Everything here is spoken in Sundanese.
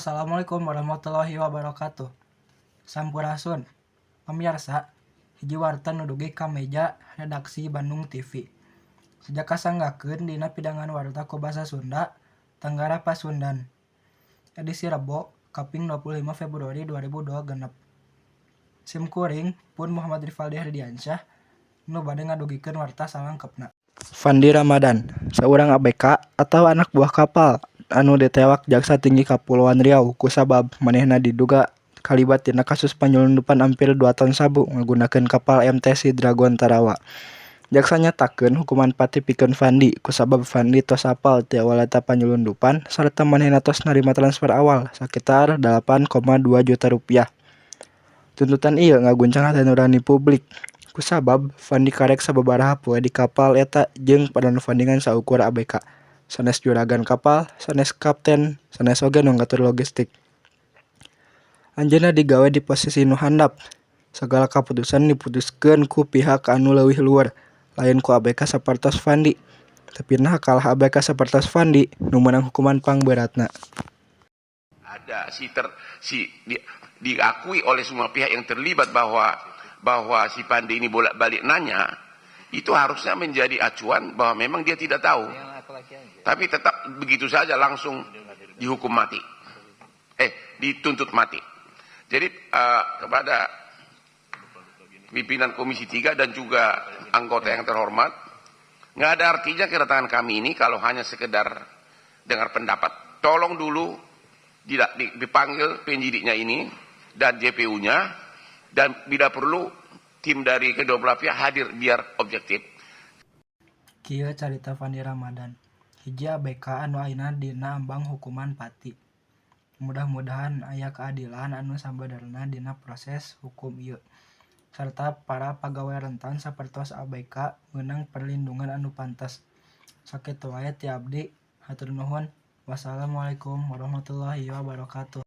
Assalamualaikum warahmatullahi wabarakatuh. Sampurasun. Pamirsa, hiji warta nu dugi ka meja redaksi Bandung TV. Sejak kasanggakeun dina pidangan warta ku basa Sunda, Tenggara Pasundan. Edisi Rebo, Kaping 25 Februari 2026. Simkuring pun Muhammad Rifaldi Herdiansyah, nu bade ngadugikeun warta salangkepna. Fandi Ramadan, seorang ABK atau anak buah kapal anu ditewak Jaksa Tinggi Kapulauan Riau kusabab manehna diduga kalibat tina kasus panyelundupan hampir 2 ton sabu nggunakeun kapal MT Sea Dragon Tarawa. Jaksa nyatakeun hukuman pati pikeun Fandi kusabab Fandi tos apal ti awal eta panyelundupan sarta manehna tos narima transfer awal sakitar 8,2 juta rupiah. Tuntutan ieu ngaguncang hati nurani publik kusabab Fandi karek sababaraha poe di kapal eta jeung pada nufandingan saukur ABK. Sanes juragan kapal, sanes kapten, sanes oge nu ngatur logistik. Anjeunna digawe di posisi nu handap. Sagala kaputusan diputuskeun ku pihak anu leuwih luhur, lain ku ABK sapertos Fandi. Tepina kalah ABK sapertos Fandi nu meunang hukuman pangberatna. Ada diakui oleh semua pihak yang terlibat bahwa si Fandi ini bolak-balik nanya, itu harusnya menjadi acuan bahwa memang dia tidak tahu. Tapi tetap begitu saja langsung dihukum mati. Dituntut mati. Jadi kepada pimpinan Komisi 3 dan juga anggota yang terhormat, nggak ada artinya kedatangan kami ini kalau hanya sekedar dengar pendapat. Tolong dulu dipanggil penyidiknya ini dan JPU-nya, dan bila perlu tim dari kedua belah pihak hadir biar objektif. Kieu carita Fandi Ramadan, hiji ABK anu ayeuna dina ambang hukuman pati. Mudah-mudahan aya keadilan anu sabenerna dina proses hukum ieu, sarta para pagawe rentan sapertos ABK meunang perlindungan anu pantes. Sakitu wae ti abdi, hatur nuhun. Wassalamualaikum warahmatullahi wabarakatuh.